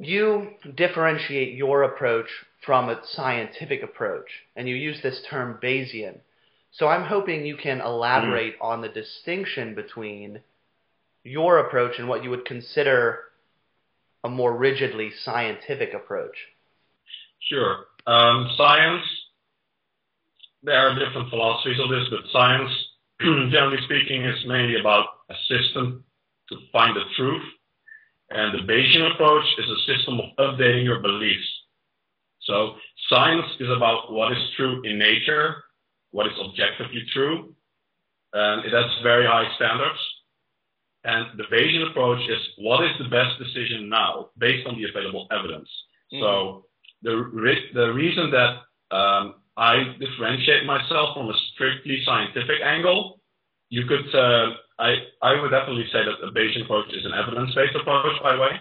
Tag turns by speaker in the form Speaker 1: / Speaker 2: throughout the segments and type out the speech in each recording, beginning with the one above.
Speaker 1: You differentiate your approach from a scientific approach, and you use this term Bayesian. So I'm hoping you can elaborate on the distinction between your approach and what you would consider a more rigidly scientific approach.
Speaker 2: Sure. Science, there are different philosophies of this, but science, generally speaking, is mainly about a system to find the truth. And the Bayesian approach is a system of updating your beliefs. So science is about what is true in nature, what is objectively true, and it has very high standards. And the Bayesian approach is what is the best decision now based on the available evidence. So the reason that I differentiate myself from a strictly scientific angle, you could I would definitely say that the Bayesian approach is an evidence-based approach, by the way.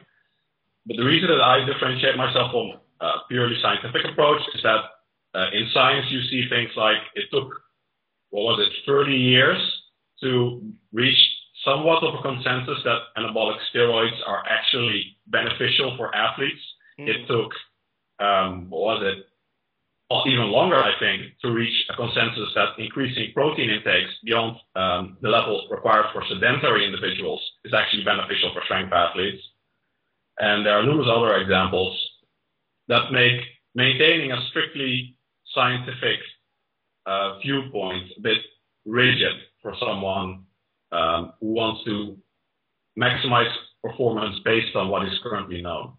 Speaker 2: But the reason that I differentiate myself from a purely scientific approach is that in science you see things like it took, 30 years to reach somewhat of a consensus that anabolic steroids are actually beneficial for athletes. It took, even longer, I think, to reach a consensus that increasing protein intakes beyond the level required for sedentary individuals is actually beneficial for strength athletes. And there are numerous other examples that make maintaining a strictly scientific viewpoint a bit rigid for someone who wants to maximize performance based on what is currently known.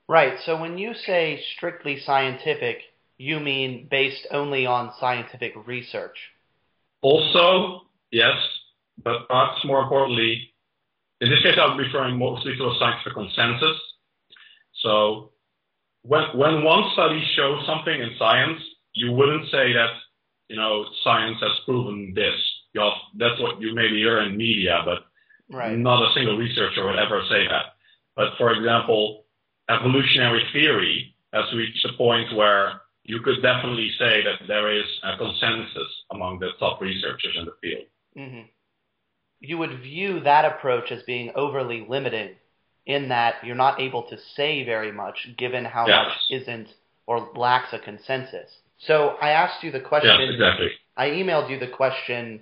Speaker 1: Right. So when you say strictly scientific, you mean based only on scientific research?
Speaker 2: Also, yes, but perhaps more importantly, in this case, I'm referring mostly to a scientific consensus. So when one study shows something in science, you wouldn't say that, science has proven this. That's what you maybe hear in media, but not a single researcher would ever say that. But for example, evolutionary theory has reached a point where you could definitely say that there is a consensus among the top researchers in the field.
Speaker 1: Mm-hmm. You would view that approach as being overly limiting in that you're not able to say very much given how much isn't or lacks a consensus. So I asked you the question,
Speaker 2: yes, exactly.
Speaker 1: I emailed you the question,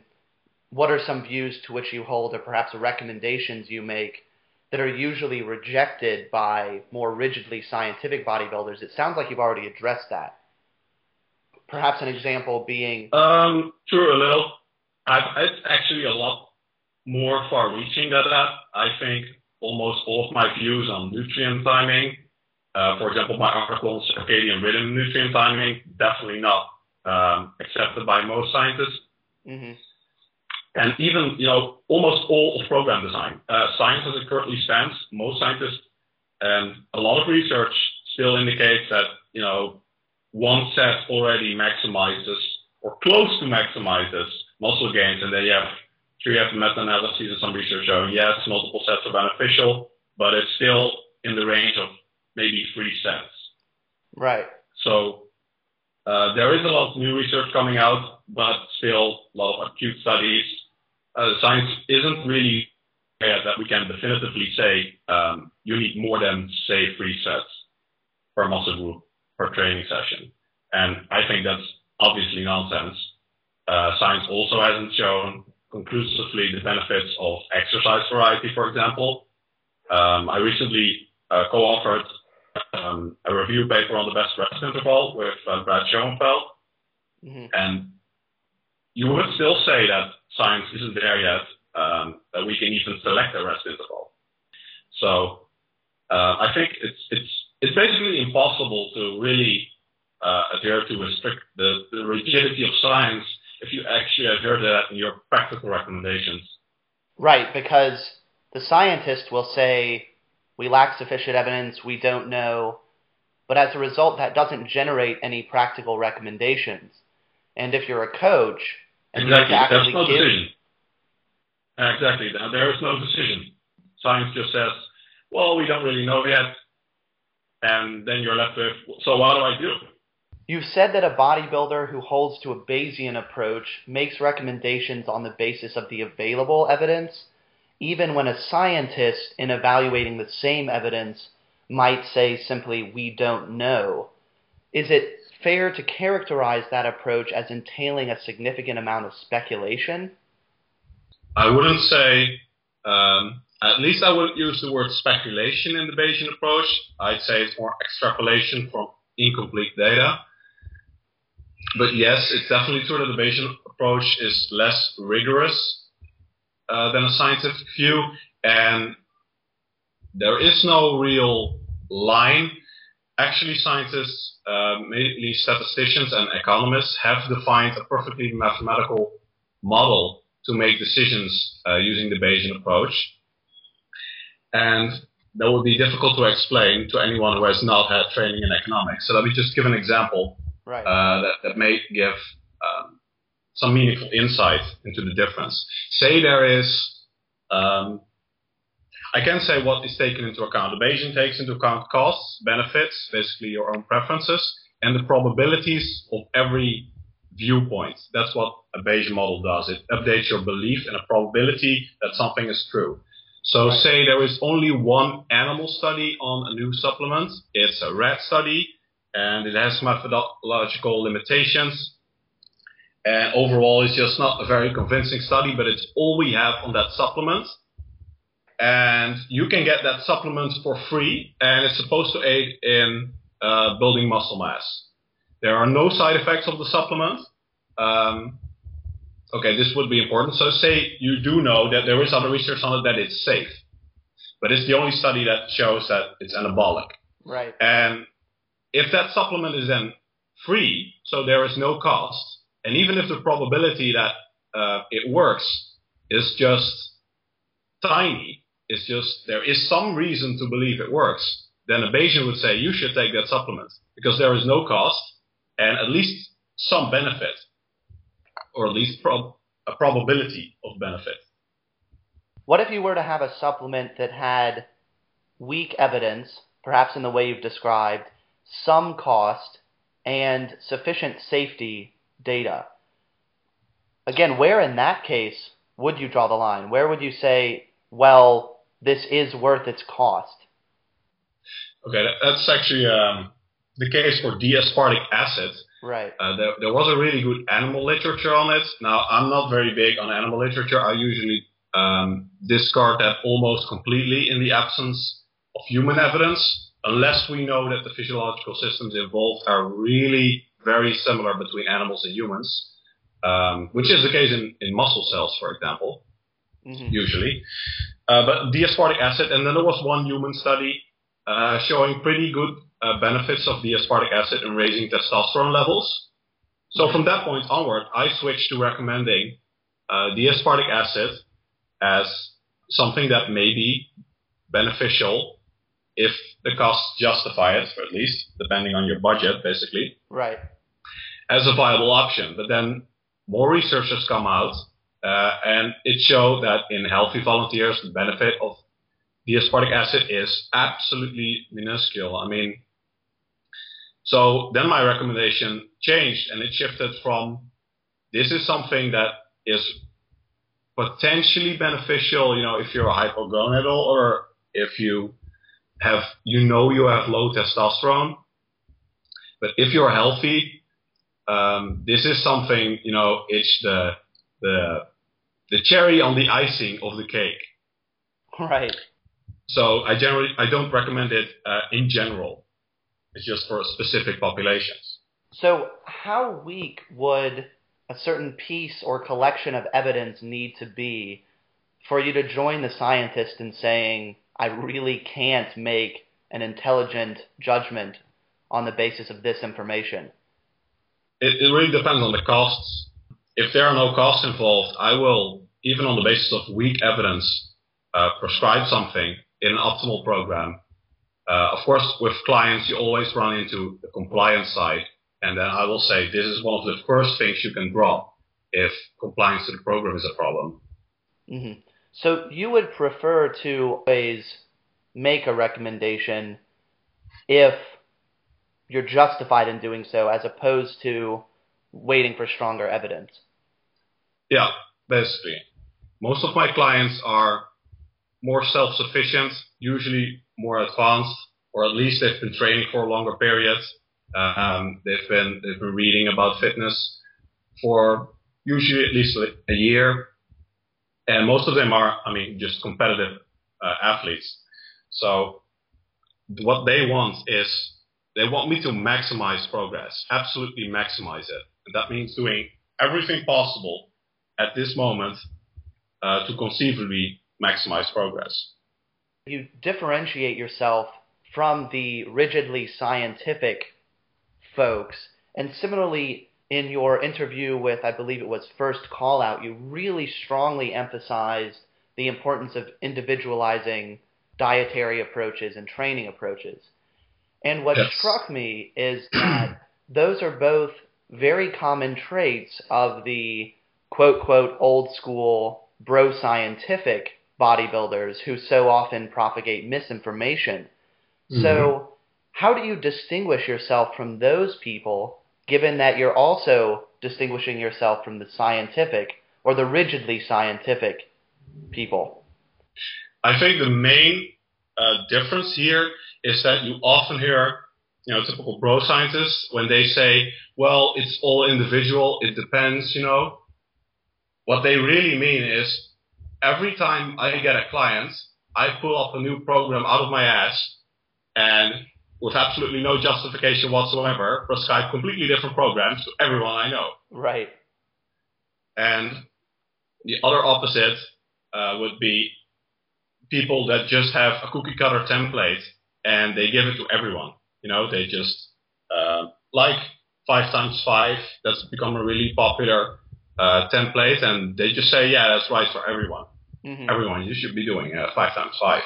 Speaker 1: what are some views to which you hold or perhaps recommendations you make that are usually rejected by more rigidly scientific bodybuilders? It sounds like you've already addressed that. Perhaps an example being...
Speaker 2: True, a little. It's actually a lot more far-reaching than that. I think almost all of my views on nutrient timing, for example, my article on circadian rhythm nutrient timing, definitely not accepted by most scientists. Mm-hmm. And even, almost all of program design. Science as it currently stands, most scientists and a lot of research still indicates that, one set already maximizes or close to maximizes muscle gains, and then you have meta-analyses and some research showing, yes, multiple sets are beneficial, but it's still in the range of maybe 3 sets.
Speaker 1: Right.
Speaker 2: So there is a lot of new research coming out, but still a lot of acute studies. Science isn't really there that we can definitively say you need more than, say, 3 sets per muscle group per training session. And I think that's obviously nonsense. Science also hasn't shown conclusively the benefits of exercise variety, for example. I recently co-authored a review paper on the best rest interval with Brad Schoenfeld. Mm-hmm. And you would still say that science isn't there yet, that we can even select a rest interval. So I think it's basically impossible to really adhere to the rigidity of science if you actually adhere to that in your practical recommendations.
Speaker 1: Right, because the scientist will say, we lack sufficient evidence, we don't know, but as a result, that doesn't generate any practical recommendations. And if you're a coach, and
Speaker 2: exactly,
Speaker 1: you have to
Speaker 2: that's no decision. Exactly, there is no decision. Science just says, well, we don't really know yet, and then you're left with, so what do I do?
Speaker 1: You've said that a bodybuilder who holds to a Bayesian approach makes recommendations on the basis of the available evidence, even when a scientist, in evaluating the same evidence, might say simply, we don't know. Is it fair to characterize that approach as entailing a significant amount of speculation?
Speaker 2: I wouldn't say, at least I wouldn't use the word speculation in the Bayesian approach. I'd say it's more extrapolation from incomplete data. But yes, it's definitely true that the Bayesian approach is less rigorous than a scientific view, and there is no real line. Actually, scientists, mainly statisticians and economists, have defined a perfectly mathematical model to make decisions using the Bayesian approach. And that would be difficult to explain to anyone who has not had training in economics. So let me just give an example that may give some meaningful insight into the difference. Say there is, I can say what is taken into account. The Bayesian takes into account costs, benefits, basically your own preferences, and the probabilities of every viewpoint. That's what a Bayesian model does. It updates your belief in a probability that something is true. So say there is only one animal study on a new supplement. It's a rat study, and it has methodological limitations. And overall, it's just not a very convincing study, but it's all we have on that supplement. And you can get that supplement for free, and it's supposed to aid in building muscle mass. There are no side effects of the supplement. Okay, this would be important. So say you do know that there is other research on it that it's safe, but it's the only study that shows that it's anabolic.
Speaker 1: Right.
Speaker 2: And if that supplement is then free, so there is no cost, and even if the probability that it works is just tiny, it's just there is some reason to believe it works, then a Bayesian would say you should take that supplement because there is no cost and at least some benefit, or at least a probability of benefit.
Speaker 1: What if you were to have a supplement that had weak evidence, perhaps in the way you've described, some cost, and sufficient safety data? Again, where in that case would you draw the line? Where would you say, well, this is worth its cost?
Speaker 2: Okay, that's actually the case for D-aspartic acid.
Speaker 1: Right.
Speaker 2: There was a really good animal literature on it. Now, I'm not very big on animal literature. I usually discard that almost completely in the absence of human evidence, unless we know that the physiological systems involved are really very similar between animals and humans, which is the case in muscle cells, for example, usually. But D-aspartic acid, and then there was one human study showing pretty good benefits of D-aspartic acid in raising testosterone levels. So from that point onward, I switched to recommending D-aspartic acid as something that may be beneficial if the costs justify it, or at least depending on your budget, basically.
Speaker 1: Right.
Speaker 2: As a viable option. But then more research has come out, and it showed that in healthy volunteers, the benefit of D-aspartic acid is absolutely minuscule. I mean, so then my recommendation changed, and it shifted from this is something that is potentially beneficial, if you're a hypogonadal or if you have, you have low testosterone. But if you're healthy, this is something, it's the cherry on the icing of the cake.
Speaker 1: Right.
Speaker 2: So I don't recommend it in general. It's just for specific populations.
Speaker 1: So how weak would a certain piece or collection of evidence need to be for you to join the scientist in saying, I really can't make an intelligent judgment on the basis of this information?
Speaker 2: It really depends on the costs. If there are no costs involved, I will, even on the basis of weak evidence, prescribe something in an optimal program. Of course, with clients, you always run into the compliance side. And then I will say, this is one of the first things you can drop if compliance to the program is a problem.
Speaker 1: Mm-hmm. So you would prefer to always make a recommendation if you're justified in doing so, as opposed to waiting for stronger evidence?
Speaker 2: Yeah, basically. Most of my clients are more self-sufficient, usually more advanced, or at least they've been training for a longer period. They've been reading about fitness for usually at least a year, and most of them are, just competitive athletes. So what they want is they want me to maximize progress, absolutely maximize it. And that means doing everything possible at this moment to conceivably maximize progress.
Speaker 1: You differentiate yourself from the rigidly scientific folks, and similarly in your interview with, I believe it was First Call Out, you really strongly emphasized the importance of individualizing dietary approaches and training approaches. And what struck me is that those are both very common traits of the quote-quote old school bro-scientific bodybuilders who so often propagate misinformation. Mm-hmm. So how do you distinguish yourself from those people, given that you're also distinguishing yourself from the scientific or the rigidly scientific people?
Speaker 2: I think the main difference here is that you often hear, typical bro scientists when they say, well, it's all individual, it depends, What they really mean is every time I get a client, I pull up a new program out of my ass and with absolutely no justification whatsoever, prescribe completely different programs to everyone I know.
Speaker 1: Right.
Speaker 2: And the other opposite would be people that just have a cookie cutter template and they give it to everyone. They just like 5x5. That's become a really popular template, and they just say, yeah, that's right for everyone. Mm-hmm. Everyone, you should be doing 5x5.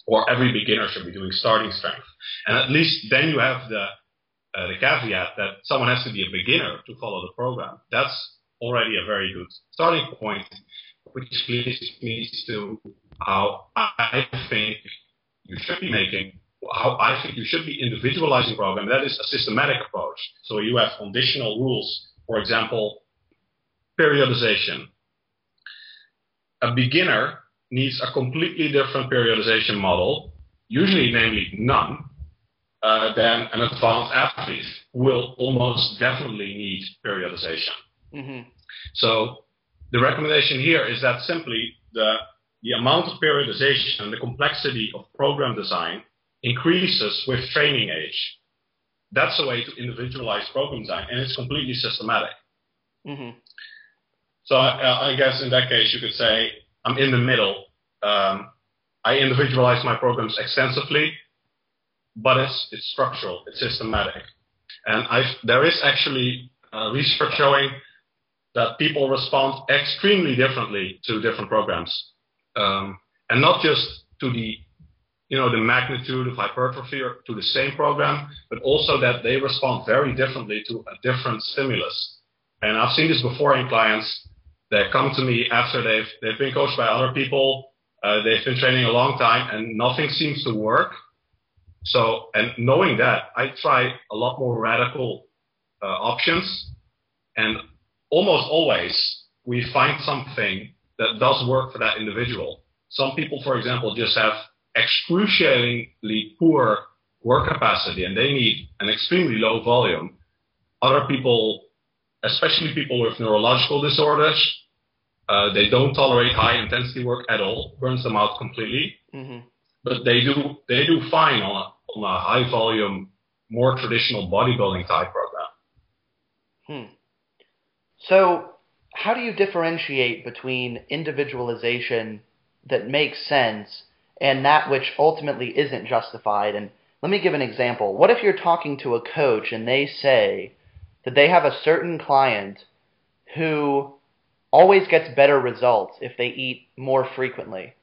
Speaker 2: Or every beginner should be doing starting strength. And at least then you have the caveat that someone has to be a beginner to follow the program. That's already a very good starting point, which leads me to how I think you should be individualizing program. That is a systematic approach. So you have conditional rules. For example, periodization. A beginner needs a completely different periodization model, usually namely none, than an advanced athlete who will almost definitely need periodization. Mm-hmm. So the recommendation here is that simply the amount of periodization and the complexity of program design increases with training age. That's a way to individualize program design, and it's completely systematic. Mm-hmm. So I guess in that case you could say I'm in the middle. I individualize my programs extensively, but it's structural, it's systematic. And there is actually research showing that people respond extremely differently to different programs. And not just to the magnitude of hypertrophy or to the same program, but also that they respond very differently to a different stimulus. And I've seen this before in clients that come to me after they've been coached by other people, they've been training a long time, and nothing seems to work. So, and knowing that, I try a lot more radical options, and almost always we find something that does work for that individual. Some people, for example, just have excruciatingly poor work capacity and they need an extremely low volume. Other people, especially people with neurological disorders, they don't tolerate high intensity work at all, burns them out completely. Mm-hmm. But they do fine on a high volume, more traditional bodybuilding type program.
Speaker 1: So how do you differentiate between individualization that makes sense and that which ultimately isn't justified? And let me give an example. What if you're talking to a coach and they say that they have a certain client who always gets better results if they eat more frequently,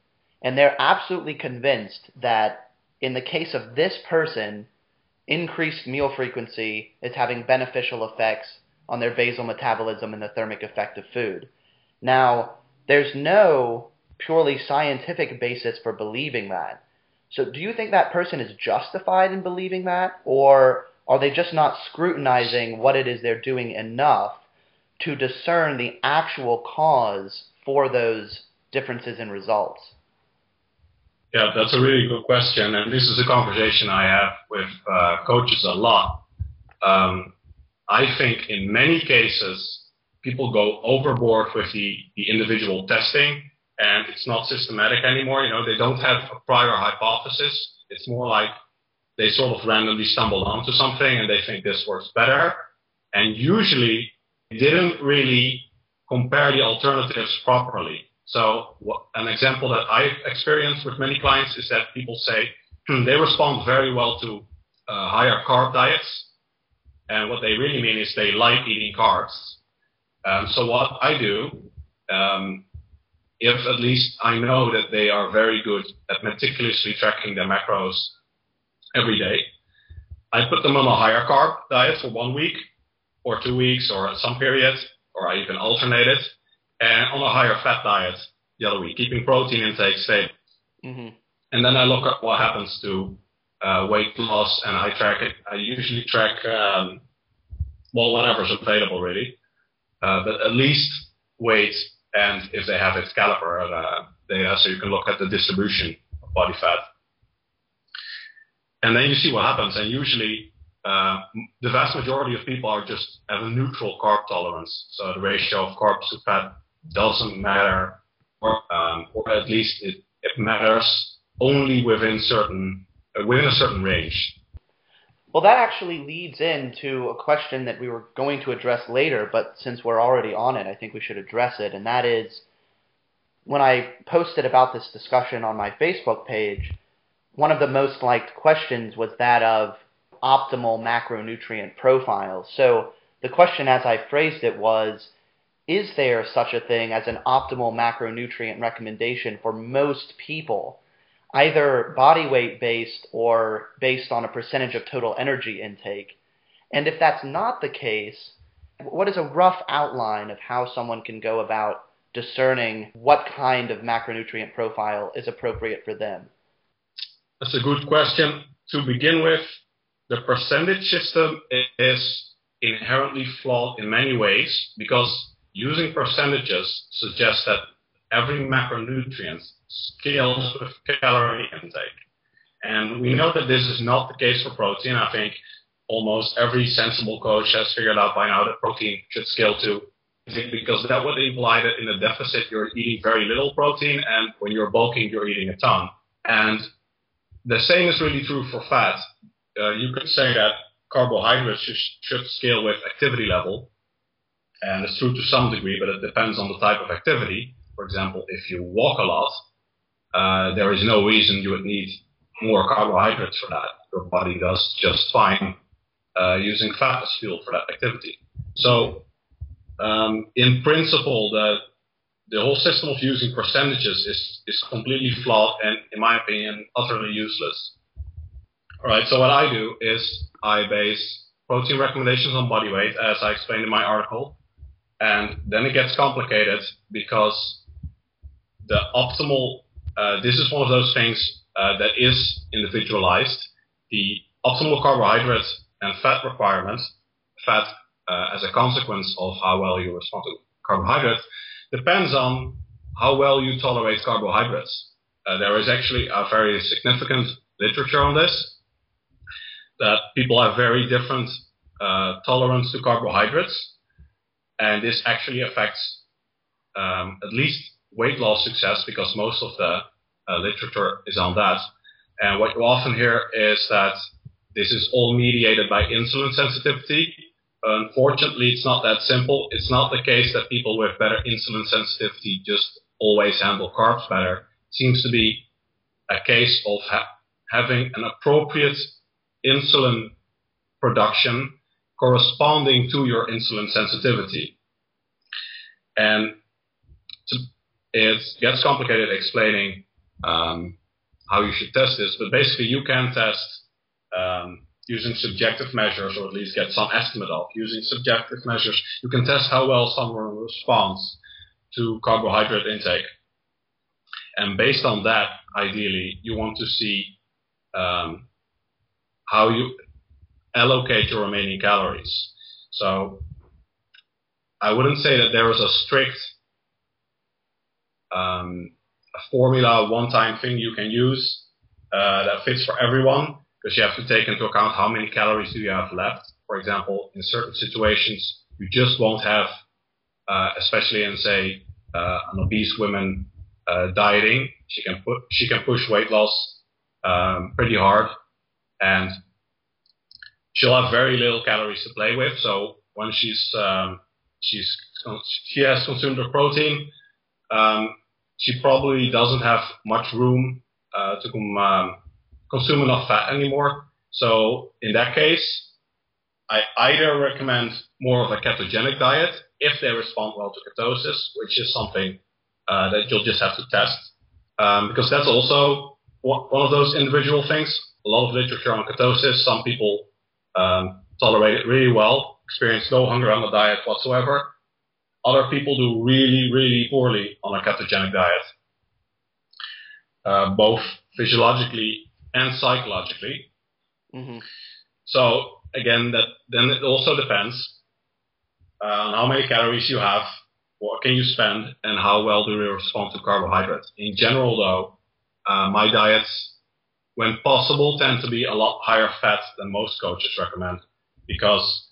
Speaker 1: and they're absolutely convinced that in the case of this person, increased meal frequency is having beneficial effects on their basal metabolism and the thermic effect of food. Now, there's no purely scientific basis for believing that. So do you think that person is justified in believing that, or are they just not scrutinizing what it is they're doing enough to discern the actual cause for those differences in results?
Speaker 2: Yeah, that's a really good question, and this is a conversation I have with coaches a lot. I think in many cases, people go overboard with the individual testing, and it's not systematic anymore. You know, they don't have a prior hypothesis. It's more like they sort of randomly stumbled onto something and they think this works better. And usually they didn't really compare the alternatives properly. So an example that I've experienced with many clients is that people say they respond very well to higher carb diets. And what they really mean is they like eating carbs. So what I do, if at least I know that they are very good at meticulously tracking their macros every day, I put them on a higher carb diet for 1 week or 2 weeks or some period, or I even alternate it, and on a higher fat diet the other week, keeping protein intake stable. Mm-hmm. And then I look at what happens to weight loss, and I track it. I usually track, whatever's available really, but at least weight, and if they have its caliper data, so you can look at the distribution of body fat. And then you see what happens, and usually the vast majority of people are just have a neutral carb tolerance, so the ratio of carbs to fat doesn't matter, or at least it matters only within a certain range.
Speaker 1: Well, that actually leads into a question that we were going to address later, but since we're already on it, I think we should address it, and that is, when I posted about this discussion on my Facebook page, one of the most liked questions was that of optimal macronutrient profiles. So the question as I phrased it was, is there such a thing as an optimal macronutrient recommendation for most people, either body weight based or based on a percentage of total energy intake? And if that's not the case, what is a rough outline of how someone can go about discerning what kind of macronutrient profile is appropriate for them?
Speaker 2: That's a good question. To begin with, the percentage system is inherently flawed in many ways, because using percentages suggests that every macronutrient scales with calorie intake. And we know that this is not the case for protein. I think almost every sensible coach has figured out by now that protein should scale to, because that would imply that in a deficit you're eating very little protein, and when you're bulking you're eating a ton. And the same is really true for fat. You could say that carbohydrates should scale with activity level, and it's true to some degree, but it depends on the type of activity. For example, if you walk a lot, there is no reason you would need more carbohydrates for that. Your body does just fine using fat as fuel for that activity. So in principle, the whole system of using percentages is completely flawed and, in my opinion, utterly useless. All right, so what I do is I base protein recommendations on body weight, as I explained in my article, and then it gets complicated because the optimal, this is one of those things that is individualized. The optimal carbohydrate and fat requirements, fat as a consequence of how well you respond to carbohydrates, depends on how well you tolerate carbohydrates. There is actually a very significant literature on this, that people have very different tolerance to carbohydrates, and this actually affects at least weight loss success, because most of the literature is on that. And what you often hear is that this is all mediated by insulin sensitivity. Unfortunately, it's not that simple. It's not the case that people with better insulin sensitivity just always handle carbs better. It seems to be a case of having an appropriate insulin production corresponding to your insulin sensitivity. And it gets complicated explaining how you should test this, but basically you can test using subjective measures, or at least get some estimate of. Using subjective measures, you can test how well someone responds to carbohydrate intake. And based on that, ideally, you want to see how you allocate your remaining calories. So I wouldn't say that there is a strict formula, one-time thing you can use that fits for everyone, because you have to take into account how many calories do you have left. For example, in certain situations, you just won't have, especially in, say, an obese woman dieting. She can push weight loss pretty hard, and she'll have very little calories to play with. So when she has consumed her protein, she probably doesn't have much room to consume enough fat anymore. So in that case, I either recommend more of a ketogenic diet if they respond well to ketosis, which is something that you'll just have to test, because that's also one of those individual things. A lot of literature on ketosis. Some people tolerate it really well, experience no hunger on the diet whatsoever. Other people do really, really poorly on a ketogenic diet, both physiologically and psychologically.
Speaker 1: Mm-hmm.
Speaker 2: So again, then it also depends on how many calories you have, what can you spend, and how well do you respond to carbohydrates. In general, though, my diets, when possible, tend to be a lot higher fat than most coaches recommend, because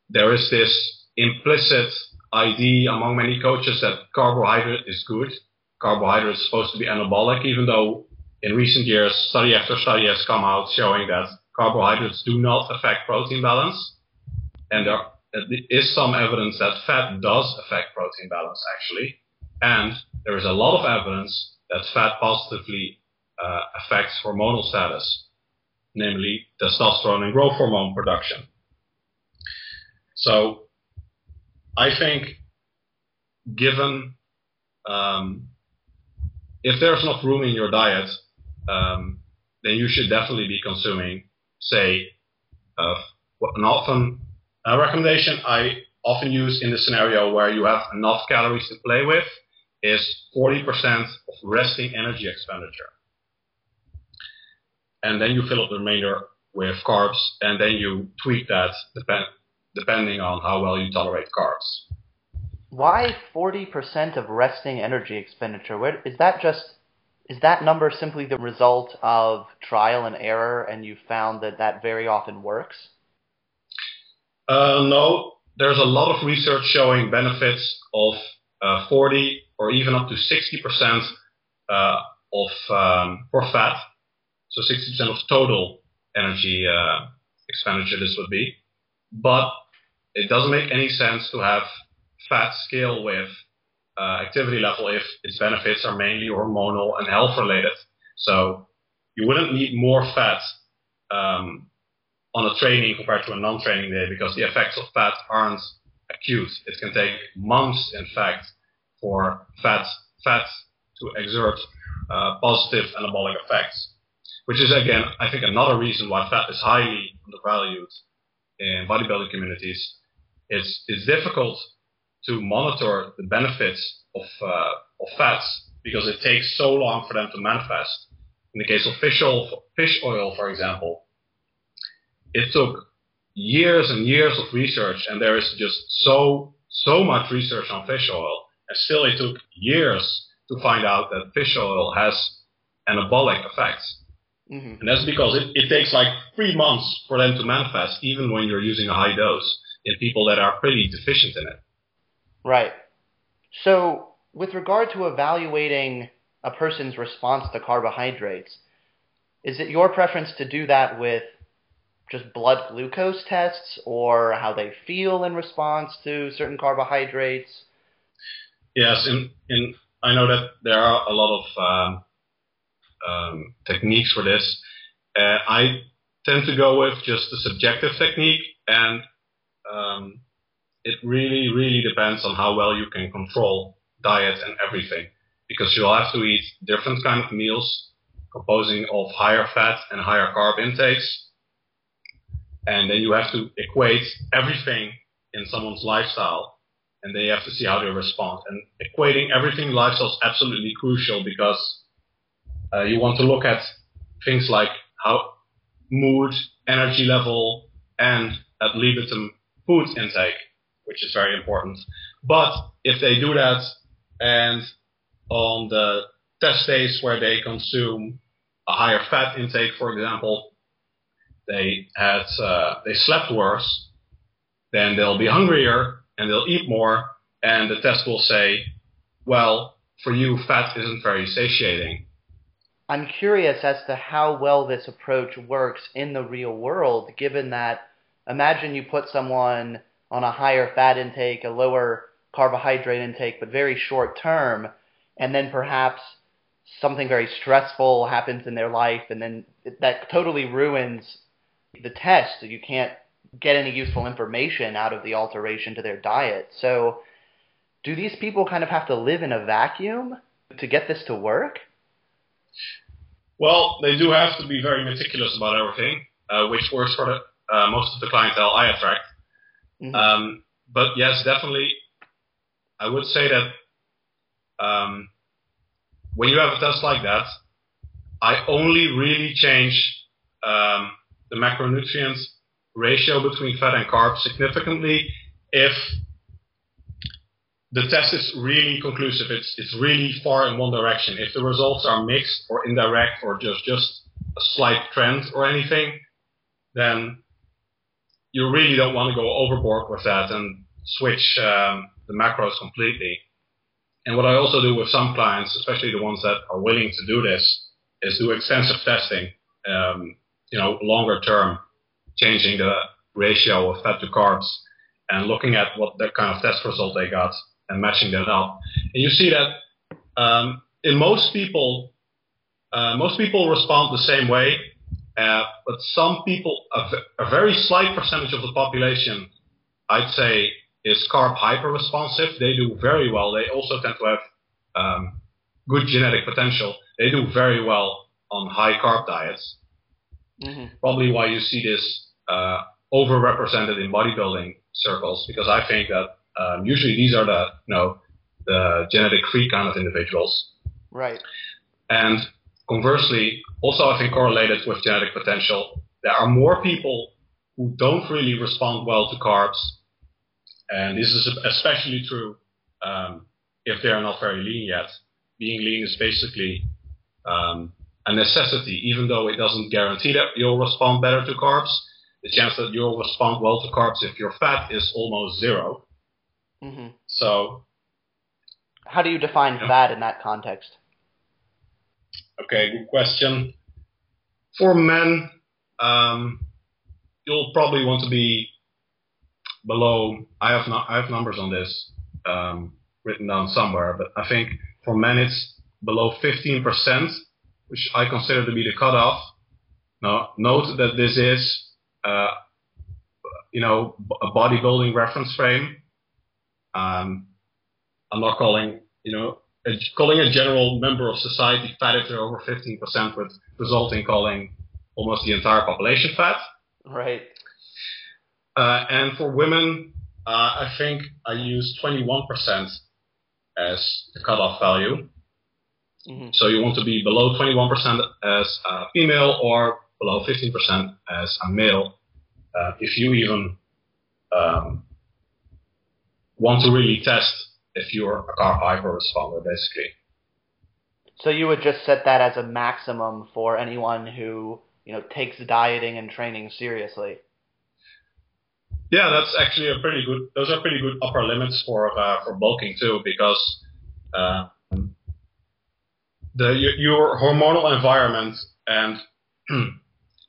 Speaker 2: there is this implicit idea among many coaches that carbohydrate is good. Carbohydrate is supposed to be anabolic, even though in recent years, study after study has come out showing that carbohydrates do not affect protein balance. And there is some evidence that fat does affect protein balance, actually. And there is a lot of evidence that fat positively affects hormonal status, namely testosterone and growth hormone production. So I think given if there's enough room in your diet, then you should definitely be consuming, say, a recommendation I often use in the scenario where you have enough calories to play with is 40% of resting energy expenditure. And then you fill up the remainder with carbs, and then you tweak that depending on how well you tolerate carbs.
Speaker 1: Why 40% of resting energy expenditure? Is that number simply the result of trial and error, and you found that very often works?
Speaker 2: No, there's a lot of research showing benefits of 40 or even up to 60% for fat. So 60% of total energy expenditure this would be. But it doesn't make any sense to have fat scale with activity level if its benefits are mainly hormonal and health related. So you wouldn't need more fat on a training compared to a non-training day, because the effects of fat aren't acute. It can take months, in fact, for fat to exert positive anabolic effects, which is, again, I think another reason why fat is highly undervalued in bodybuilding communities. It's difficult to monitor the benefits of fats because it takes so long for them to manifest. In the case of fish oil, for example, it took years and years of research, and there is just so much research on fish oil, and still it took years to find out that fish oil has anabolic effects. Mm-hmm. And that's because it takes like 3 months for them to manifest, even when you're using a high dose in people that are pretty deficient in it.
Speaker 1: Right. So with regard to evaluating a person's response to carbohydrates, is it your preference to do that with just blood glucose tests, or how they feel in response to certain carbohydrates?
Speaker 2: Yes, I know that there are a lot of techniques for this. I tend to go with just the subjective technique, and it really, really depends on how well you can control diet and everything, because you'll have to eat different kind of meals composing of higher fat and higher carb intakes. And then you have to equate everything in someone's lifestyle, and they have to see how they respond. And equating everything in lifestyle is absolutely crucial, because you want to look at things like how mood, energy level, and ad libitum food intake, which is very important. But if they do that and on the test days where they consume a higher fat intake, for example, they slept worse, then they'll be hungrier and they'll eat more, and the test will say, well, for you, fat isn't very satiating.
Speaker 1: I'm curious as to how well this approach works in the real world, given that imagine you put someone on a higher fat intake, a lower carbohydrate intake, but very short term, and then perhaps something very stressful happens in their life, and then that totally ruins the test. You can't get any useful information out of the alteration to their diet. So do these people kind of have to live in a vacuum to get this to work?
Speaker 2: Well, they do have to be very meticulous about everything, which works for most of the clientele I attract. Mm-hmm. But yes, definitely, I would say that when you have a test like that, I only really change the macronutrients ratio between fat and carbs significantly if the test is really conclusive. It's really far in one direction. If the results are mixed or indirect or just a slight trend or anything, then you really don't want to go overboard with that and switch the macros completely. And what I also do with some clients, especially the ones that are willing to do this, is do extensive testing, longer term, changing the ratio of fat to carbs and looking at what the kind of test result they got and matching that up. And you see that in most people respond the same way, but some people, a very slight percentage of the population, I'd say, is carb hyper-responsive. They do very well. They also tend to have good genetic potential. They do very well on high-carb diets. Mm-hmm. Probably why you see this overrepresented in bodybuilding circles, because I think that usually these are the genetic freak kind of individuals.
Speaker 1: Right.
Speaker 2: And conversely, also I think correlated with genetic potential, there are more people who don't really respond well to carbs. And this is especially true if they're not very lean yet. Being lean is basically a necessity, even though it doesn't guarantee that you'll respond better to carbs. The chance that you'll respond well to carbs if you're fat is almost zero. Mm-hmm. So,
Speaker 1: how do you define fat in that context?
Speaker 2: Okay, good question. For men, you'll probably want to be below. I have numbers on this written down somewhere, but I think for men it's below 15%, which I consider to be the cutoff. Now, note that this is a bodybuilding reference frame. I'm not calling a general member of society fat if they're over 15%, would result in calling almost the entire population fat.
Speaker 1: Right.
Speaker 2: And for women, I think I use 21% as the cutoff value. Mm-hmm. So you want to be below 21% as a female or below 15% as a male. If you even want to really test if you're a carb hyper responder, basically.
Speaker 1: So you would just set that as a maximum for anyone who takes dieting and training seriously.
Speaker 2: Yeah, that's actually those are pretty good upper limits for bulking too, because your hormonal environment and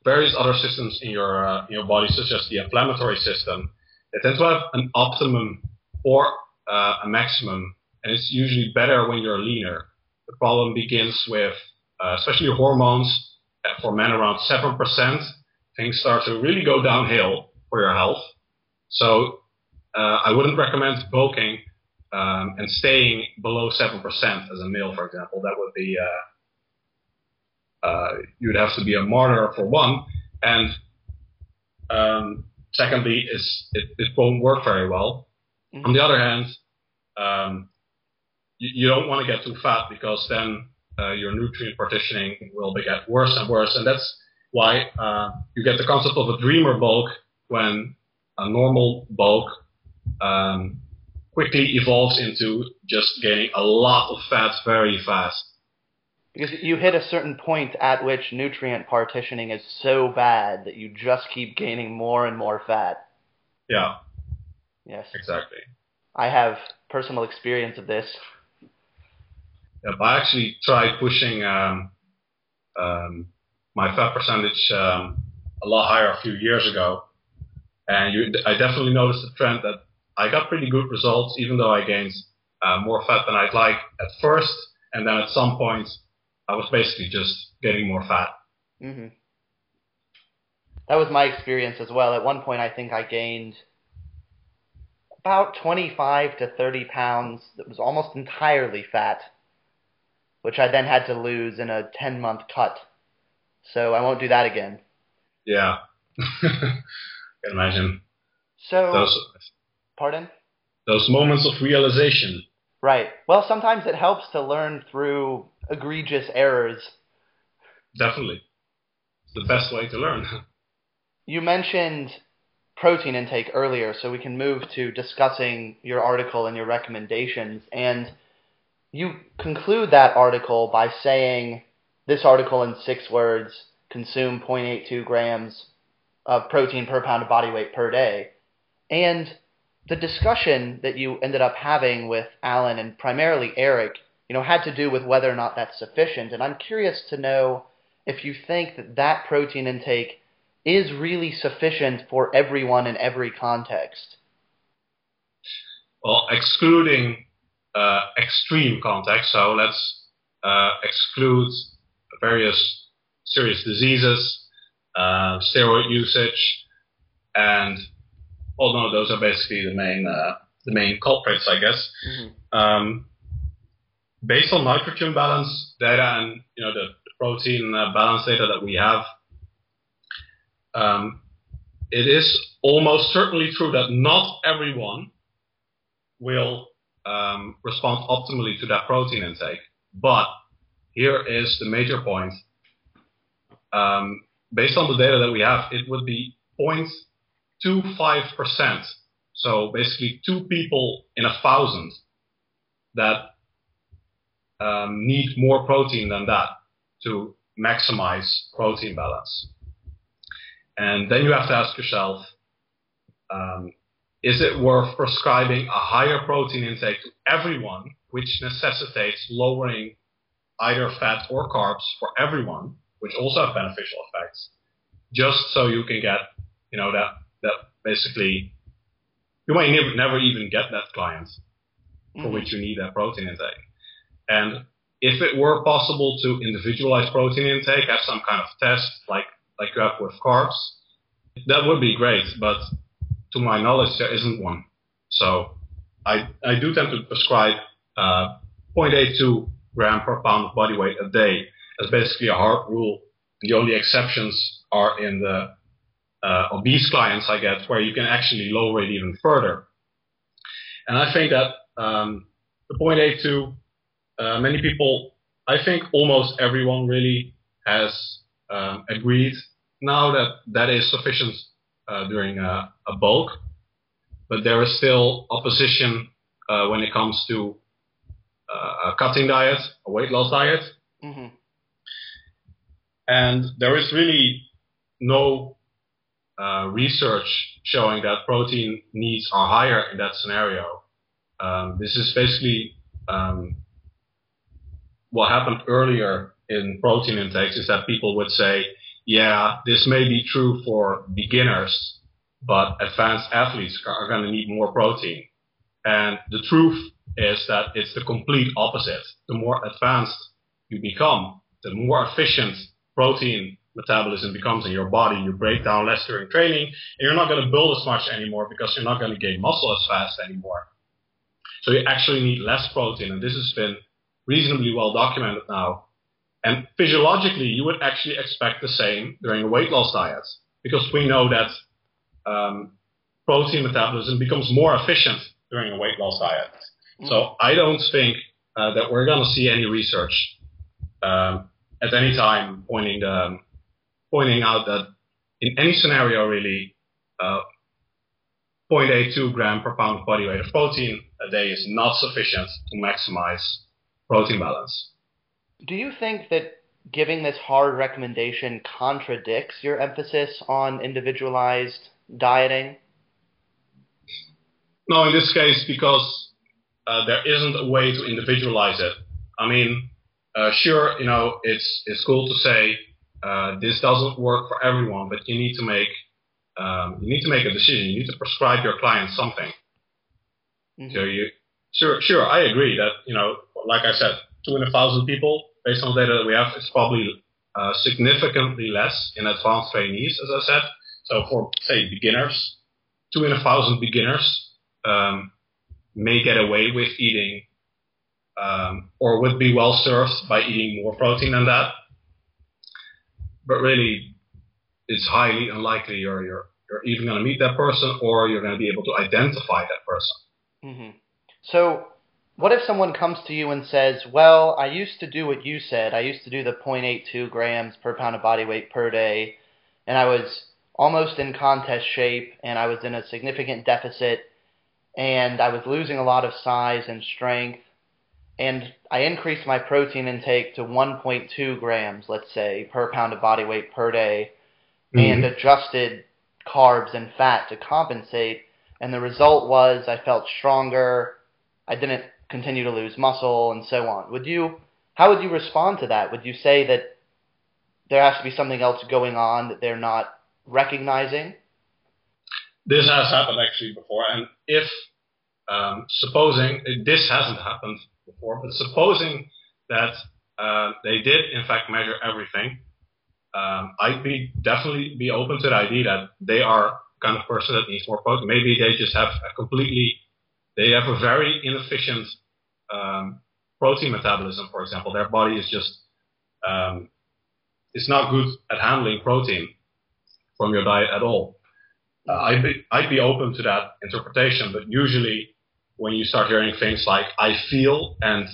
Speaker 2: various other systems in your body, such as the inflammatory system, they tend to have an optimum or a maximum, and it's usually better when you're leaner. The problem begins with, especially hormones, for men around 7%, things start to really go downhill for your health. So I wouldn't recommend bulking and staying below 7% as a male, for example. That would be, you'd have to be a martyr for one, and secondly, it won't work very well. Mm-hmm. On the other hand, you don't want to get too fat, because then your nutrient partitioning will get worse and worse, and that's why you get the concept of a dreamer bulk when a normal bulk quickly evolves into just gaining a lot of fat very fast.
Speaker 1: Because you hit a certain point at which nutrient partitioning is so bad that you just keep gaining more and more fat.
Speaker 2: Yeah.
Speaker 1: Yes.
Speaker 2: Exactly.
Speaker 1: I have personal experience of this.
Speaker 2: Yeah, I actually tried pushing my fat percentage a lot higher a few years ago, and I definitely noticed a trend that I got pretty good results, even though I gained more fat than I'd like at first, and then at some point I was basically just getting more fat.
Speaker 1: Mm-hmm. That was my experience as well. At one point, I think I gained about 25 to 30 pounds that was almost entirely fat, which I then had to lose in a 10-month cut. So I won't do that again.
Speaker 2: Yeah. Can imagine.
Speaker 1: So, pardon?
Speaker 2: Those moments of realization.
Speaker 1: Right. Well, sometimes it helps to learn through egregious errors.
Speaker 2: Definitely. It's the best way to learn.
Speaker 1: You mentioned protein intake earlier, so we can move to discussing your article and your recommendations. And you conclude that article by saying, this article in 6 words, consume 0.82 grams of protein per pound of body weight per day. And the discussion that you ended up having with Alan and primarily Eric, had to do with whether or not that's sufficient. And I'm curious to know if you think that that protein intake is really sufficient for everyone in every context.
Speaker 2: Well, excluding extreme context, so let's exclude various serious diseases, steroid usage, and no, those are basically the main culprits, I guess. Mm-hmm. Based on nitrogen balance data and the protein balance data that we have, it is almost certainly true that not everyone will respond optimally to that protein intake. But here is the major point. Based on the data that we have, it would be 0.25%. So basically 2 people in 1,000 that need more protein than that to maximize protein balance. And then you have to ask yourself, is it worth prescribing a higher protein intake to everyone, which necessitates lowering either fat or carbs for everyone, which also have beneficial effects, just so you can get, that basically, you might never even get that client for mm-hmm. which you need that protein intake. And if it were possible to individualize protein intake, have some kind of test like you have with carbs, that would be great, but to my knowledge, there isn't one. So I do tend to prescribe 0.82 gram per pound of body weight a day as basically a hard rule. The only exceptions are in the obese clients I get, where you can actually lower it even further. And I think that the 0.82, many people, I think almost everyone really has agreed now that is sufficient during a bulk, but there is still opposition when it comes to a cutting diet, a weight loss diet. Mm-hmm. And there is really no research showing that protein needs are higher in that scenario. This is basically what happened earlier in protein intakes, is that people would say, yeah, this may be true for beginners, but advanced athletes are going to need more protein. And the truth is that it's the complete opposite. The more advanced you become, the more efficient protein metabolism becomes in your body. You break down less during training, and you're not going to build as much anymore because you're not going to gain muscle as fast anymore. So you actually need less protein, and this has been reasonably well documented now. And physiologically, you would actually expect the same during a weight loss diet, because we know that protein metabolism becomes more efficient during a weight loss diet. Mm-hmm. So I don't think that we're going to see any research at any time pointing out that in any scenario really, 0.82 gram per pound of body weight of protein a day is not sufficient to maximize protein balance.
Speaker 1: Do you think that giving this hard recommendation contradicts your emphasis on individualized dieting?
Speaker 2: No, in this case, because there isn't a way to individualize it. I mean, sure, it's cool to say this doesn't work for everyone, but you need to make a decision. You need to prescribe your client something. Mm-hmm. So sure, I agree that like I said, 200,000 people, based on the data that we have, it's probably significantly less in advanced trainees, as I said. So for say beginners, 200,000 beginners may get away with eating or would be well served by eating more protein than that. But really, it's highly unlikely you're even going to meet that person, or you're going to be able to identify that person.
Speaker 1: Mm-hmm. So what if someone comes to you and says, well, I used to do what you said. I used to do the 0.82 grams per pound of body weight per day, and I was almost in contest shape, and I was in a significant deficit, and I was losing a lot of size and strength, and I increased my protein intake to 1.2 grams, let's say, per pound of body weight per day, and adjusted carbs and fat to compensate, and the result was I felt stronger, I didn't continue to lose muscle, and so on. How would you respond to that? Would you say that there has to be something else going on that they're not recognizing?
Speaker 2: This has happened actually before, and if supposing this hasn't happened before, but supposing that they did in fact measure everything, I'd definitely be open to the idea that they are the kind of person that needs more protein. Maybe they just have they have a very inefficient protein metabolism, for example. Their body is just it's not good at handling protein from your diet at all. I'd be open to that interpretation, but usually when you start hearing things like I feel and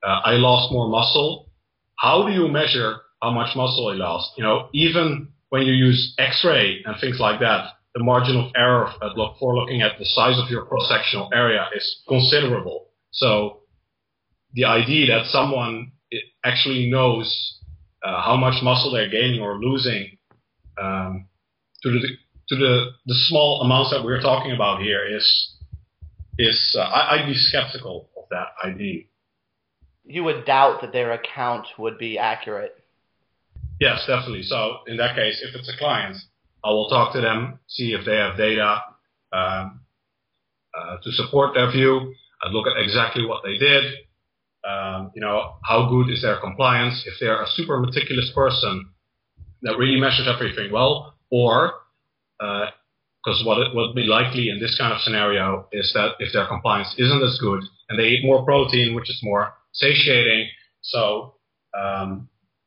Speaker 2: I lost more muscle, how do you measure how much muscle I lost? Even when you use X-ray and things like that, the margin of error for looking at the size of your cross-sectional area is considerable. So the idea that someone actually knows how much muscle they're gaining or losing to the small amounts that we're talking about here I'd be skeptical of that idea.
Speaker 1: You would doubt that their account would be accurate?
Speaker 2: Yes, definitely. So in that case, if it's a client, I will talk to them, see if they have data to support their view. I'd look at exactly what they did. How good is their compliance? If they're a super meticulous person that really measures everything well, or because what would be likely in this kind of scenario is that if their compliance isn't as good and they eat more protein, which is more satiating, so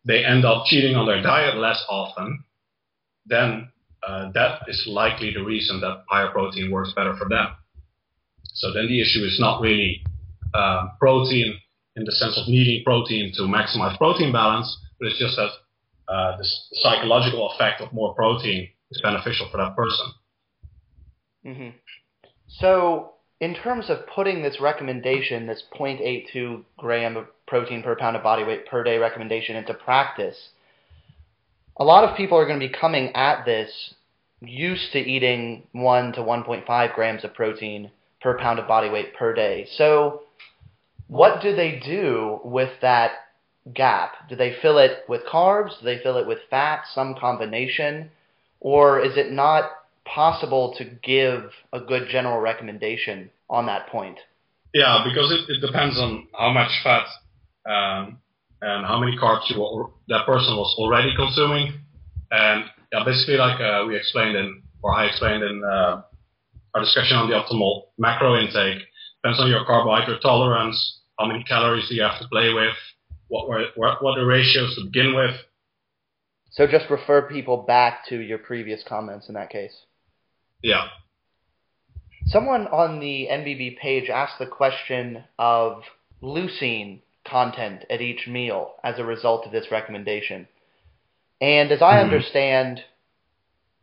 Speaker 2: they end up cheating on their diet less often, then that is likely the reason that higher protein works better for them. So then the issue is not really protein in the sense of needing protein to maximize protein balance, but it's just that the psychological effect of more protein is beneficial for that person.
Speaker 1: Mm-hmm. So in terms of putting this recommendation, this 0.82 gram of protein per pound of body weight per day recommendation into practice, a lot of people are going to be coming at this used to eating 1 to 1.5 grams of protein per pound of body weight per day. So what do they do with that gap? Do they fill it with carbs? Do they fill it with fat, some combination? Or is it not possible to give a good general recommendation on that point?
Speaker 2: Yeah, because it depends on how much fat and how many carbs that person was already consuming. And basically like I explained in our discussion on the optimal macro intake, depends on your carbohydrate tolerance, how many calories do you have to play with, what the ratios to begin with.
Speaker 1: So just refer people back to your previous comments in that case.
Speaker 2: Yeah.
Speaker 1: Someone on the NBB page asked the question of leucine content at each meal as a result of this recommendation. And as I understand,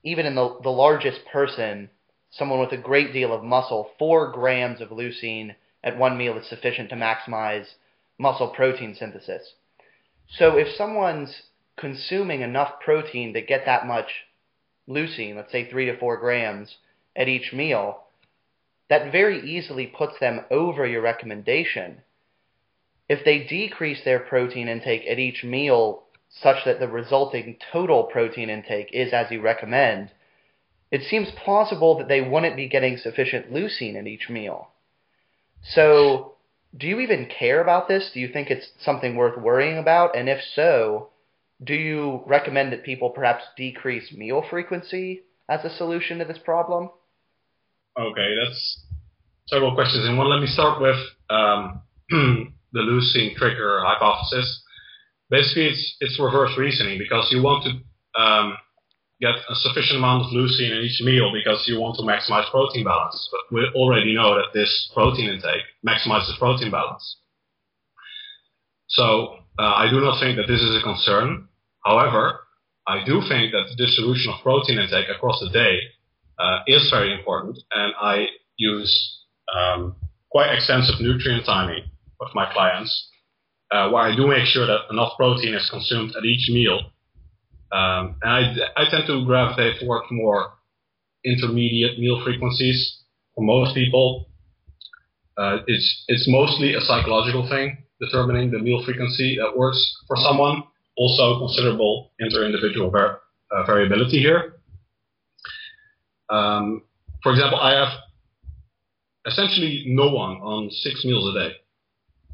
Speaker 1: even in the largest person, someone with a great deal of muscle, 4 grams of leucine at one meal is sufficient to maximize muscle protein synthesis. So if someone's consuming enough protein to get that much leucine, let's say 3 to 4 grams at each meal, that very easily puts them over your recommendation. If they decrease their protein intake at each meal such that the resulting total protein intake is as you recommend, it seems plausible that they wouldn't be getting sufficient leucine at each meal. So, do you even care about this? Do you think it's something worth worrying about? And if so, do you recommend that people perhaps decrease meal frequency as a solution to this problem?
Speaker 2: Okay, that's several questions in one. Let me start with the leucine trigger hypothesis. Basically, it's reverse reasoning, because you want to get a sufficient amount of leucine in each meal because you want to maximize protein balance. But we already know that this protein intake maximizes protein balance. So I do not think that this is a concern. However, I do think that the distribution of protein intake across the day is very important, and I use quite extensive nutrient timing with my clients, where I do make sure that enough protein is consumed at each meal. And I tend to gravitate towards more intermediate meal frequencies. For most people, it's mostly a psychological thing, determining the meal frequency that works for someone. Also considerable inter-individual variability here. For example, I have essentially no one on 6 meals a day.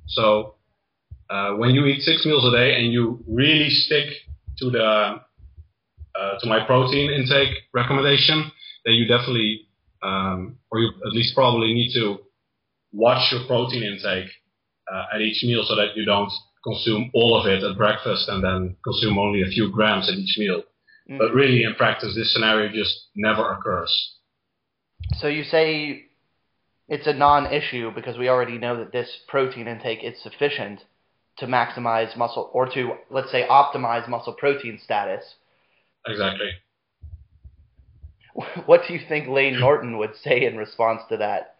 Speaker 2: So when you eat 6 meals a day and you really stick to to my protein intake recommendation, then you definitely, or you at least probably need to watch your protein intake at each meal so that you don't consume all of it at breakfast and then consume only a few grams at each meal. Mm-hmm. But really, in practice, this scenario just never occurs.
Speaker 1: So you say it's a non-issue because we already know that this protein intake is sufficient to maximize muscle, or to, let's say, optimize muscle protein status.
Speaker 2: Exactly.
Speaker 1: What do you think Lane Norton would say in response to that?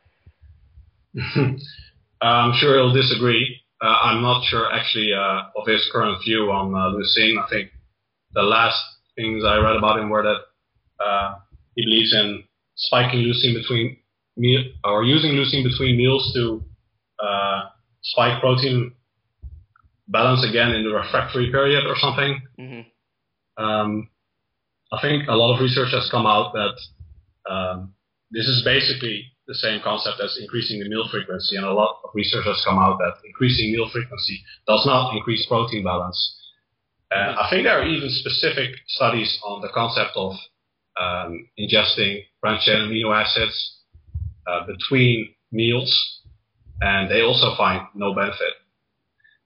Speaker 2: I'm sure he'll disagree. I'm not sure actually of his current view on leucine. I think the last things I read about him were that he believes in spiking leucine between or using leucine between meals to spike protein balance again in the refractory period or something. Mm-hmm. I think a lot of research has come out that this is basically the same concept as increasing the meal frequency, and a lot of research has come out that increasing meal frequency does not increase protein balance. And I think there are even specific studies on the concept of ingesting branched-chain amino acids between meals, and they also find no benefit.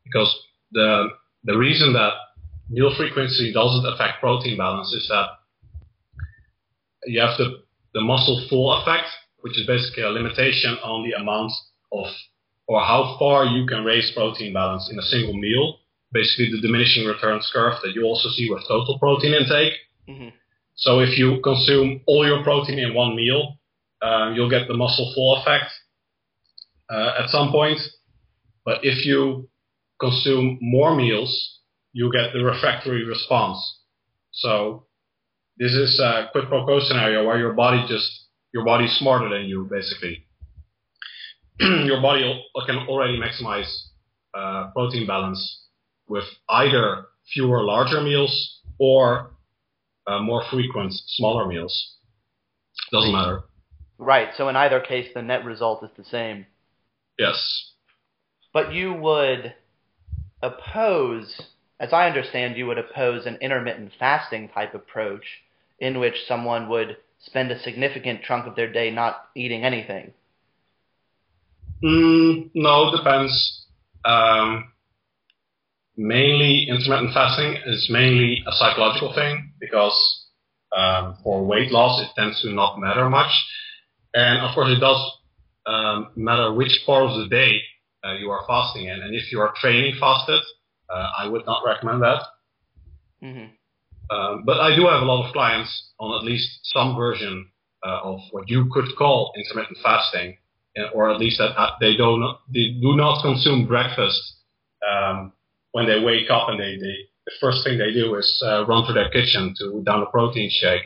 Speaker 2: Because the reason that meal frequency doesn't affect protein balance is that you have the muscle full effect, which is basically a limitation on the amount of, or how far you can raise protein balance in a single meal. Basically the diminishing returns curve that you also see with total protein intake. Mm-hmm. So if you consume all your protein in one meal, you'll get the muscle full effect at some point. But if you consume more meals, you get the refractory response. So this is a quid pro quo scenario where your body's smarter than you, basically. Your body can already maximize protein balance with either fewer larger meals or more frequent smaller meals. Doesn't matter.
Speaker 1: Right, so in either case the net result is the same.
Speaker 2: Yes.
Speaker 1: But you would oppose, as I understand, you would oppose an intermittent fasting type approach in which someone would spend a significant chunk of their day not eating anything.
Speaker 2: No, it depends. Mainly, intermittent fasting is mainly a psychological thing because for weight loss, it tends to not matter much. And of course, it does matter which part of the day you are fasting in. And if you are training fasted, I would not recommend that. Mm-hmm. But I do have a lot of clients on at least some version of what you could call intermittent fasting, or at least that they do not consume breakfast when they wake up, and the first thing they do is run to their kitchen to down a protein shake.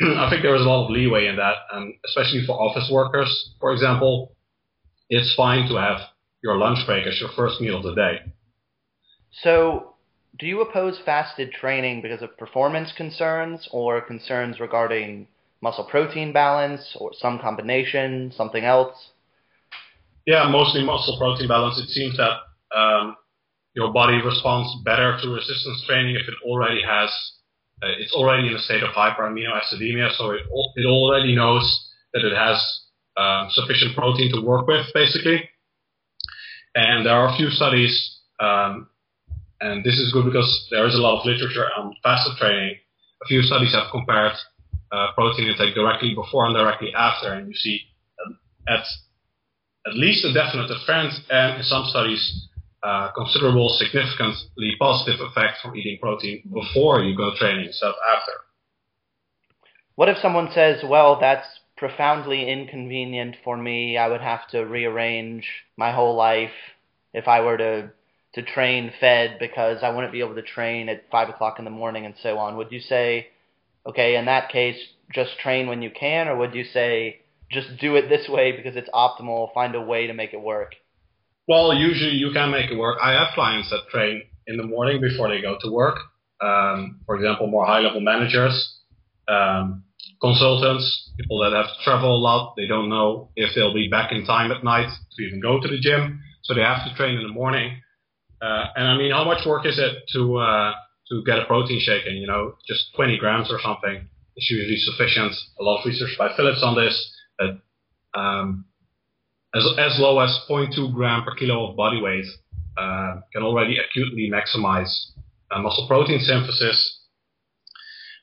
Speaker 2: I think there is a lot of leeway in that, and especially for office workers, for example, it's fine to have your lunch break as your first meal of the day.
Speaker 1: So, do you oppose fasted training because of performance concerns or concerns regarding muscle protein balance or some combination, something else?
Speaker 2: Yeah, mostly muscle protein balance. It seems that your body responds better to resistance training if it already has, it's already in a state of hyperaminoacidemia, so it already knows that it has sufficient protein to work with, basically. And there are a few studies, and this is good because there is a lot of literature on fasted training. A few studies have compared protein intake directly before and directly after, and you see at least a definite difference, and in some studies, considerable, significantly positive effect from eating protein before you go training instead of after.
Speaker 1: What if someone says, well, that's profoundly inconvenient for me, I would have to rearrange my whole life if I were to train fed because I wouldn't be able to train at 5 o'clock in the morning and so on? Would you say, okay, in that case, just train when you can, or would you say, just do it this way because it's optimal, find a way to make it work?
Speaker 2: Well, usually you can make it work. I have clients that train in the morning before they go to work. For example, more high-level managers, consultants, people that have to travel a lot. They don't know if they'll be back in time at night to even go to the gym, so they have to train in the morning. And I mean, how much work is it to get a protein shake in? You know, just 20 grams or something is usually sufficient. A lot of research by Phillips on this. That as low as 0.2 gram per kilo of body weight can already acutely maximize muscle protein synthesis.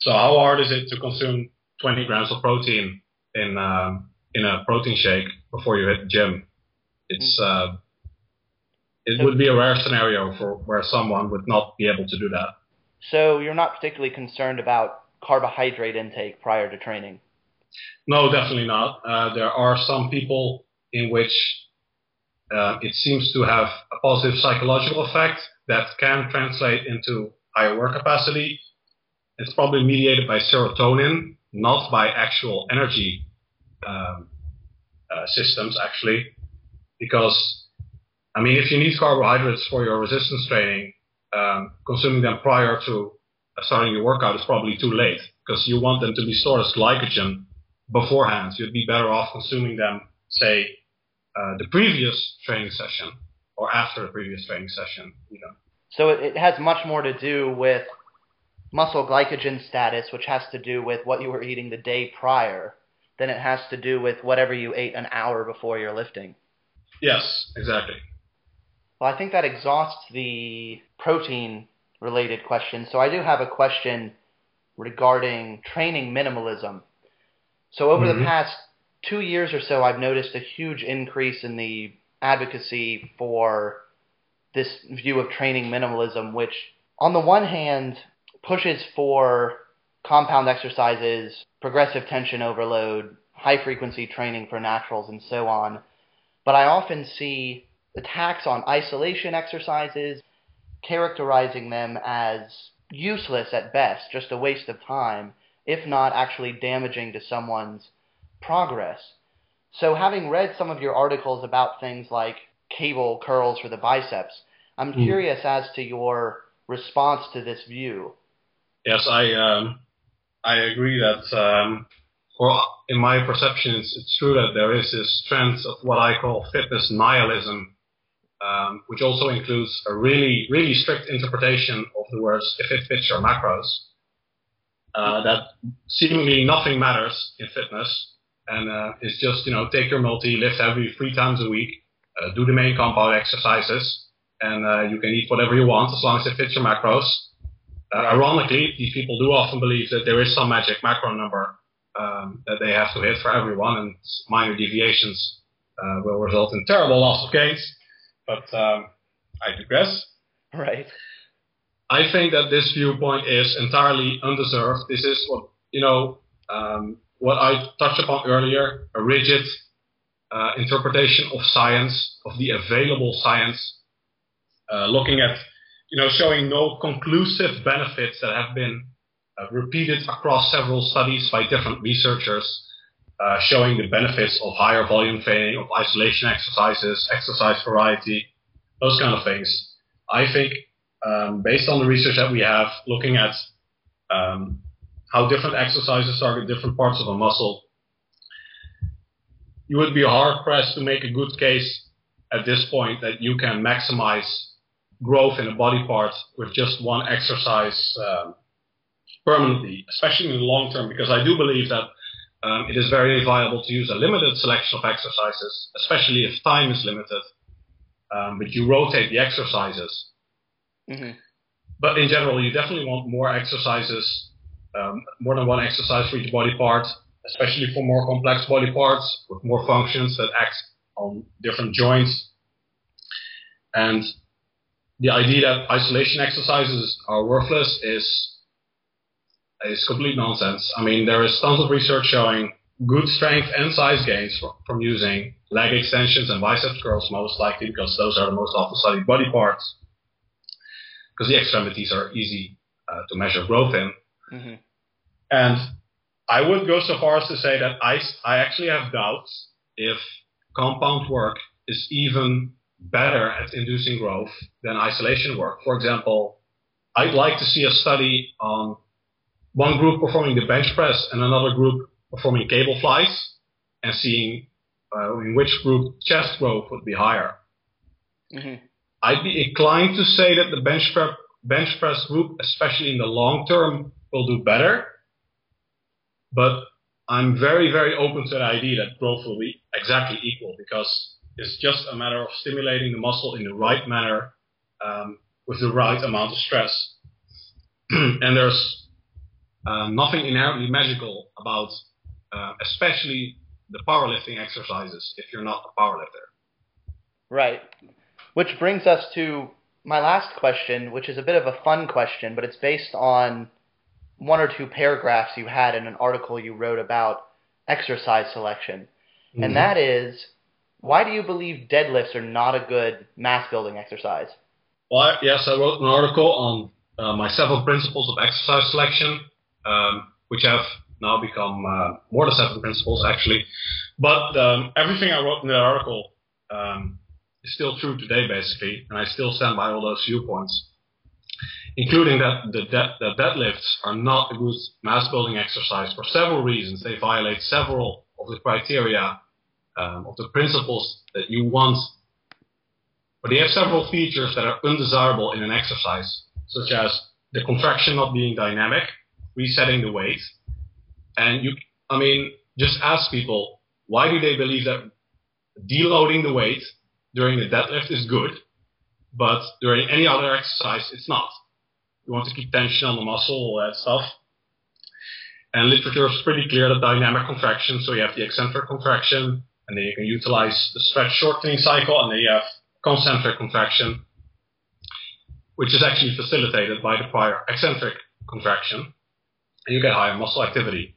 Speaker 2: So how hard is it to consume 20 grams of protein in a protein shake before you hit the gym? It would be a rare scenario for where someone would not be able to do that.
Speaker 1: So you're not particularly concerned about carbohydrate intake prior to training?
Speaker 2: No, definitely not. There are some people in which it seems to have a positive psychological effect that can translate into higher work capacity. It's probably mediated by serotonin, not by actual energy systems, actually. Because, I mean, if you need carbohydrates for your resistance training, consuming them prior to starting your workout is probably too late, because you want them to be stored as glycogen beforehand. You'd be better off consuming them, say, the previous training session or after the previous training session. You know.
Speaker 1: So it has much more to do with muscle glycogen status, which has to do with what you were eating the day prior, than it has to do with whatever you ate an hour before your lifting.
Speaker 2: Yes, exactly.
Speaker 1: Well, I think that exhausts the protein-related questions. So I do have a question regarding training minimalism. So over the past 2 years or so, I've noticed a huge increase in the advocacy for this view of training minimalism, which on the one hand pushes for compound exercises, progressive tension overload, high-frequency training for naturals, and so on. But I often see attacks on isolation exercises, characterizing them as useless at best, just a waste of time, if not actually damaging to someone's progress. So having read some of your articles about things like cable curls for the biceps, I'm curious as to your response to this view.
Speaker 2: Yes, I agree that, in my perception, it's true that there is this trend of what I call fitness nihilism, which also includes a really, really strict interpretation of the words if it fits your macros. That seemingly nothing matters in fitness, and it's just, take your multi, lift heavy 3 times a week, do the main compound exercises, and you can eat whatever you want as long as it fits your macros. Ironically, these people do often believe that there is some magic macro number that they have to hit for everyone, and minor deviations will result in terrible loss of gains. But I digress.
Speaker 1: Right.
Speaker 2: I think that this viewpoint is entirely undeserved. This is what, what I touched upon earlier, a rigid interpretation of science, of the available science, looking at, showing no conclusive benefits that have been repeated across several studies by different researchers, showing the benefits of higher volume training, of isolation exercises, exercise variety, those kind of things. I think, based on the research that we have, looking at how different exercises target different parts of a muscle, you would be hard-pressed to make a good case at this point that you can maximize growth in a body part with just one exercise permanently, especially in the long term, because I do believe that it is very viable to use a limited selection of exercises, especially if time is limited, but you rotate the exercises. Mm-hmm. But in general, you definitely want more exercises, more than one exercise for each body part, especially for more complex body parts with more functions that act on different joints. And the idea that isolation exercises are worthless is complete nonsense. I mean, there is tons of research showing good strength and size gains from using leg extensions and biceps curls, most likely because those are the most often studied body parts, because the extremities are easy to measure growth in. Mm-hmm. And I would go so far as to say that I actually have doubts if compound work is even better at inducing growth than isolation work. For example, I'd like to see a study on one group performing the bench press and another group performing cable flies, and seeing in which group chest growth would be higher. Mm-hmm. I'd be inclined to say that the bench press group, especially in the long term, will do better. But I'm very, very open to the idea that growth will be exactly equal, because it's just a matter of stimulating the muscle in the right manner with the right amount of stress. And there's nothing inherently magical about especially the powerlifting exercises if you're not a powerlifter.
Speaker 1: Right. Which brings us to my last question, which is a bit of a fun question, but it's based on one or two paragraphs you had in an article you wrote about exercise selection. Mm-hmm. And that is, why do you believe deadlifts are not a good mass building exercise?
Speaker 2: Well, yes, I wrote an article on my 7 principles of exercise selection, which have now become more than 7 principles, actually. But everything I wrote in that article is still true today, basically, and I still stand by all those viewpoints, including that the deadlifts are not a good mass building exercise for several reasons. They violate several of the criteria of the principles that you want. But they have several features that are undesirable in an exercise, such as the contraction not being dynamic, resetting the weight. And just ask people, why do they believe that deloading the weight during the deadlift is good, but during any other exercise it's not? You want to keep tension on the muscle, all that stuff. And literature is pretty clear that dynamic contraction, so you have the eccentric contraction, and then you can utilize the stretch shortening cycle, and then you have concentric contraction, which is actually facilitated by the prior eccentric contraction, and you get higher muscle activity.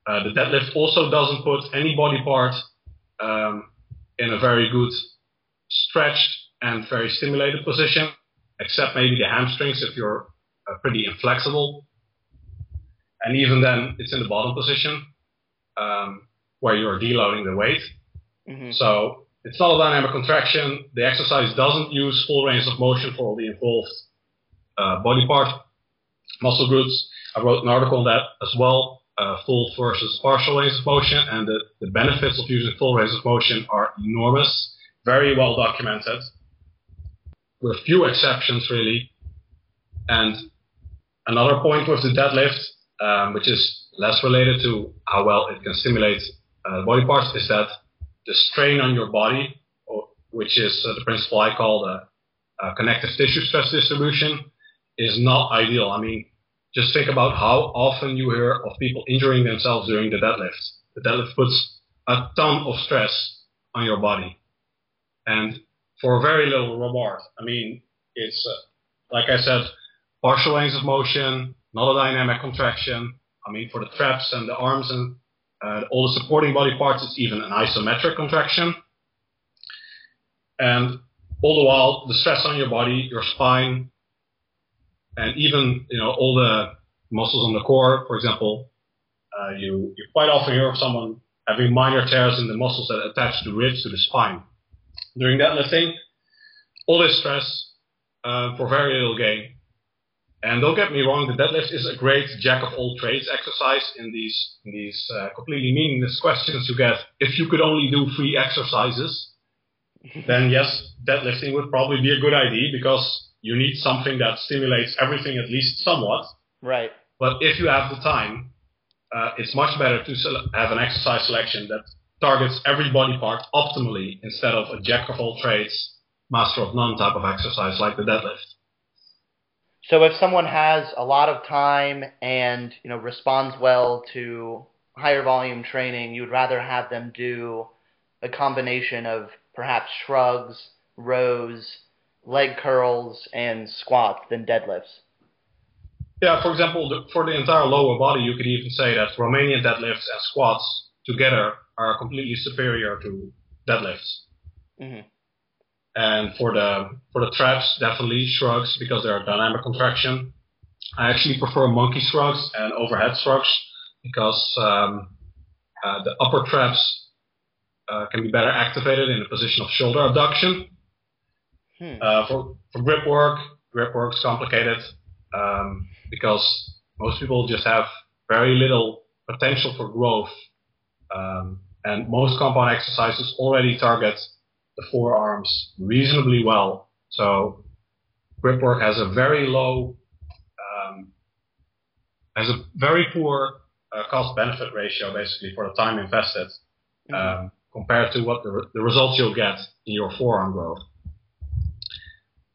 Speaker 2: The deadlift also doesn't put any body part in a very good stretched and very stimulated position, except maybe the hamstrings if you're pretty inflexible. And even then, it's in the bottom position where you're deloading the weight. Mm-hmm. So it's not a dynamic contraction. The exercise doesn't use full range of motion for all the involved body part muscle groups. I wrote an article on that as well, full versus partial range of motion, and the benefits of using full range of motion are enormous, very well documented, with few exceptions really. And another point with the deadlift, which is less related to how well it can stimulate body parts, is that the strain on your body, which is the principle I call the connective tissue stress distribution, is not ideal. I mean, just think about how often you hear of people injuring themselves during the deadlift. The deadlift puts a ton of stress on your body, and for very little reward. I mean, it's like I said, partial range of motion, not a dynamic contraction, I mean, for the traps and the arms and all the supporting body parts, it's even an isometric contraction. And all the while, the stress on your body, your spine, and even all the muscles on the core, for example, you quite often hear of someone having minor tears in the muscles that attach the ribs to the spine. During deadlifting, all this stress for very little gain. And don't get me wrong, the deadlift is a great jack of all trades exercise in these completely meaningless questions you get. If you could only do 3 exercises, then yes, deadlifting would probably be a good idea because you need something that stimulates everything at least somewhat.
Speaker 1: Right.
Speaker 2: But if you have the time, it's much better to have an exercise selection that targets every body part optimally instead of a jack of all trades, master of none type of exercise like the deadlift.
Speaker 1: So if someone has a lot of time and responds well to higher volume training, you would rather have them do a combination of perhaps shrugs, rows, leg curls, and squats than deadlifts.
Speaker 2: Yeah, for example, for the entire lower body, you could even say that Romanian deadlifts and squats together are completely superior to deadlifts. Mm-hmm. And for the traps, definitely shrugs because they're a dynamic contraction. I actually prefer monkey shrugs and overhead shrugs because the upper traps can be better activated in the position of shoulder abduction. For grip work's complicated because most people just have very little potential for growth. And most compound exercises already target the forearms reasonably well. So grip work has a very low, has a very poor cost-benefit ratio basically for the time invested compared to what the results you'll get in your forearm growth.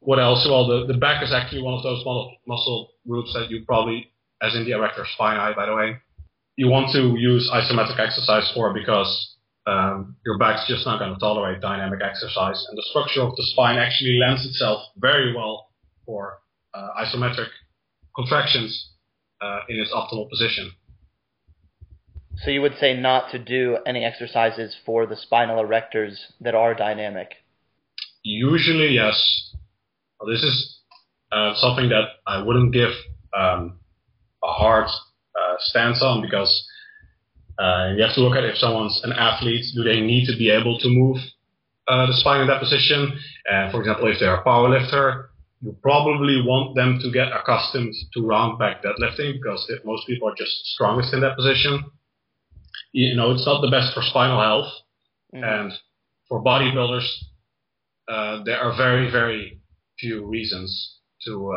Speaker 2: What else? Well, the back is actually one of those muscle groups that you probably, as in the erector spinae, by the way, you want to use isometric exercise for because your back's just not going to tolerate dynamic exercise. And the structure of the spine actually lends itself very well for isometric contractions in its optimal position.
Speaker 1: So you would say not to do any exercises for the spinal erectors that are dynamic? Usually,
Speaker 2: yes. Well, this is something that I wouldn't give a hard stance on because you have to look at if someone's an athlete, do they need to be able to move the spine in that position? And for example, if they're a powerlifter, you probably want them to get accustomed to round back deadlifting because most people are just strongest in that position. It's not the best for spinal health. Mm-hmm. And for bodybuilders, there are very, very few reasons to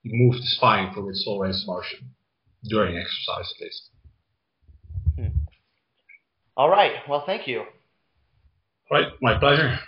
Speaker 2: move the spine from its full range of motion during exercise, at least.
Speaker 1: All right. Well, thank you.
Speaker 2: Right. My pleasure.